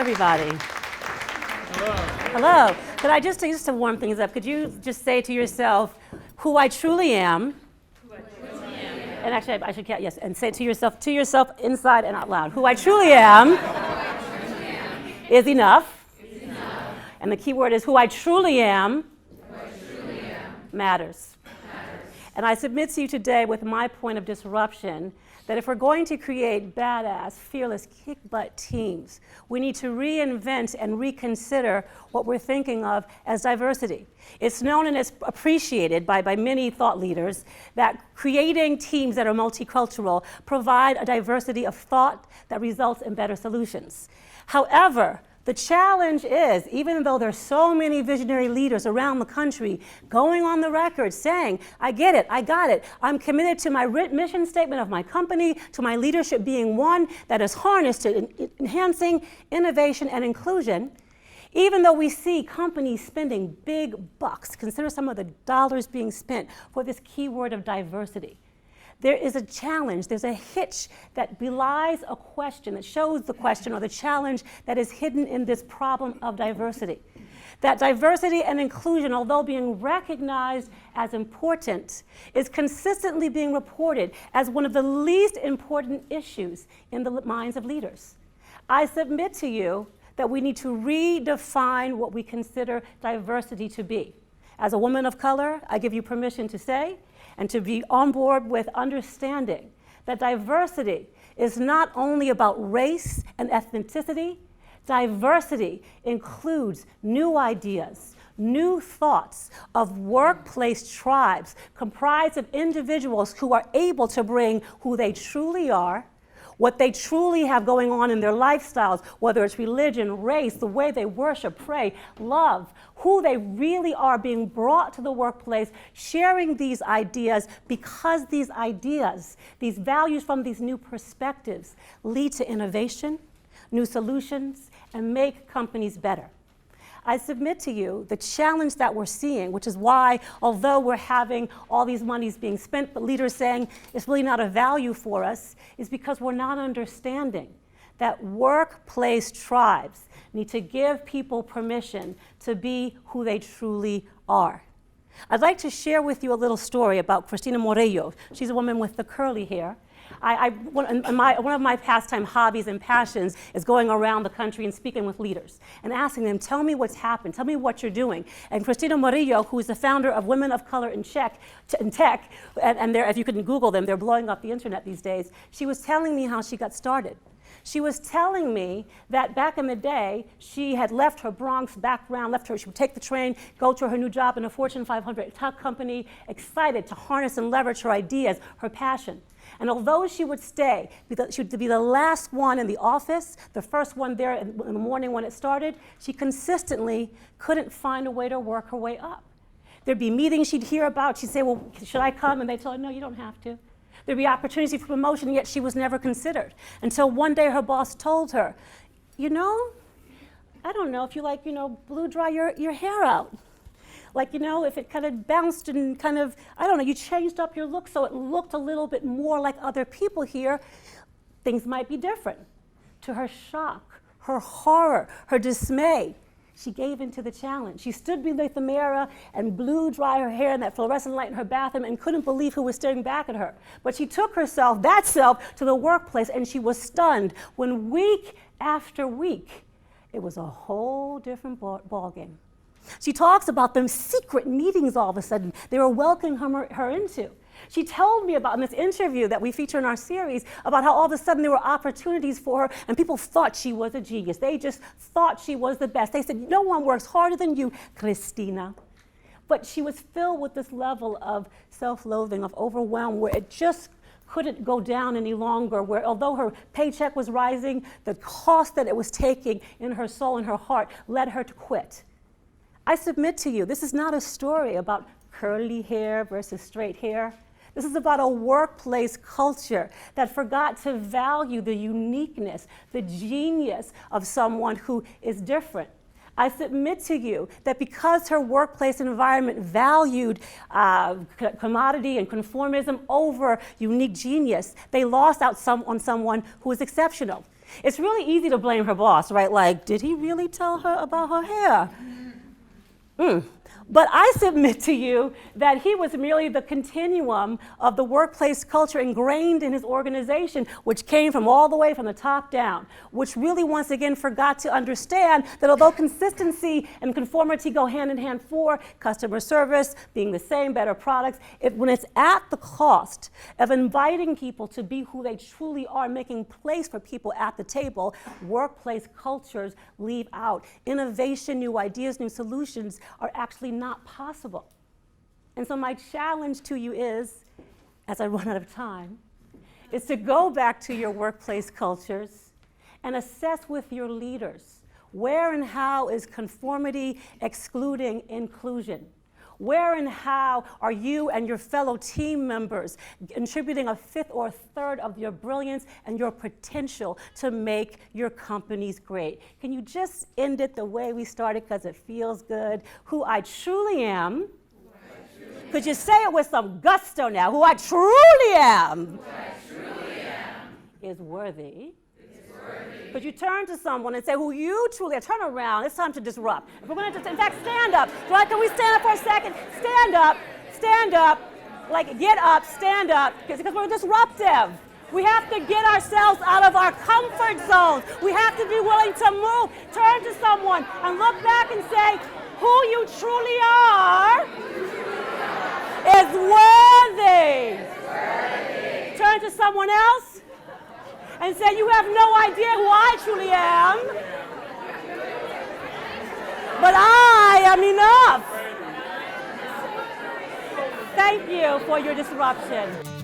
everybody. Hello. Hello. Could I just to warm things up, could you just say to yourself, who I truly am? Who I truly am. And actually, I should count, yes, and say it to yourself inside and out loud. Who I truly am, is enough. And the key word is who I truly am, matters. And I submit to you today with my point of disruption that if we're going to create badass, fearless, kick-butt teams, we need to reinvent and reconsider what we're thinking of as diversity. It's known and it's appreciated by many thought leaders that creating teams that are multicultural provide a diversity of thought that results in better solutions. However, the challenge is, even though there's so many visionary leaders around the country going on the record saying, I get it, I got it, I'm committed to my mission statement of my company, to my leadership being one that is harnessed to enhancing innovation and inclusion, even though we see companies spending big bucks, consider some of the dollars being spent for this keyword of diversity. There is a challenge, there's a hitch that belies a question, that shows the question or the challenge that is hidden in this problem of diversity. That diversity and inclusion, although being recognized as important, is consistently being reported as one of the least important issues in the minds of leaders. I submit to you that we need to redefine what we consider diversity to be. As a woman of color, I give you permission to say, and to be on board with understanding that diversity is not only about race and ethnicity. Diversity includes new ideas, new thoughts of workplace tribes comprised of individuals who are able to bring who they truly are, what they truly have going on in their lifestyles, whether it's religion, race, the way they worship, pray, love, who they really are being brought to the workplace, sharing these ideas because these ideas, these values from these new perspectives lead to innovation, new solutions, and make companies better. I submit to you the challenge that we're seeing, which is why, although we're having all these monies being spent, but leaders saying it's really not a value for us, is because we're not understanding that workplace tribes need to give people permission to be who they truly are. I'd like to share with you a little story about Cristina Morello. She's a woman with the curly hair. One of my pastime hobbies and passions is going around the country and speaking with leaders and asking them, tell me what's happened, tell me what you're doing. And Cristina Morello, who is the founder of Women of Color in Tech, and if you can Google them, they're blowing up the internet these days, she was telling me how she got started. She was telling me that back in the day, she had left her Bronx background, she would take the train, go to her new job in a Fortune 500 tech company, excited to harness and leverage her ideas, her passion. And although she would stay, she would be the last one in the office, the first one there in the morning when it started, she consistently couldn't find a way to work her way up. There'd be meetings she'd hear about, she'd say, well, should I come? And they'd tell her, no, you don't have to. There'd be opportunity for promotion, and yet she was never considered. Until one day her boss told her, you know, I don't know if you like, blow dry your hair out. Like, if it kind of bounced and kind of, I don't know, you changed up your look so it looked a little bit more like other people here, things might be different. To her shock, her horror, her dismay, she gave into the challenge. She stood beneath the mirror and blew dry her hair in that fluorescent light in her bathroom and couldn't believe who was staring back at her. But she took herself, that self, to the workplace, and she was stunned when week after week, it was a whole different ballgame. She talks about them secret meetings all of a sudden they were welcoming her into. She told me about in this interview that we feature in our series about how all of a sudden there were opportunities for her and people thought she was a genius. They just thought she was the best. They said, no one works harder than you, Cristina. But she was filled with this level of self-loathing, of overwhelm, where it just couldn't go down any longer, where although her paycheck was rising, the cost that it was taking in her soul and her heart led her to quit. I submit to you, this is not a story about curly hair versus straight hair. This is about a workplace culture that forgot to value the uniqueness, the genius of someone who is different. I submit to you that because her workplace environment valued commodity and conformism over unique genius, they lost out on someone who was exceptional. It's really easy to blame her boss, right? Like, did he really tell her about her hair? But I submit to you that he was merely the continuum of the workplace culture ingrained in his organization, which came from all the way from the top down, which really once again forgot to understand that although consistency and conformity go hand in hand for customer service, being the same, better products, when it's at the cost of inviting people to be who they truly are, making place for people at the table, workplace cultures leave out. Innovation, new ideas, new solutions are actually not possible. And so my challenge to you is, as I run out of time, is to go back to your workplace cultures and assess with your leaders where and how is conformity excluding inclusion? Where and how are you and your fellow team members contributing a fifth or a third of your brilliance and your potential to make your companies great? Can you just end it the way we started because it feels good? Who I truly am. Could you say it with some gusto now? Who I truly am. Is worthy. Could you turn to someone and say, who you truly are? Turn around. It's time to disrupt. If we're going to, in fact, stand up. Can we stand up for a second? Stand up. Stand up. Like, get up. Stand up. Because we're disruptive. We have to get ourselves out of our comfort zones. We have to be willing to move. Turn to someone and look back and say, who you truly are is worthy. Turn to someone else and say, you have no idea who I truly am, but I am enough. Thank you for your disruption.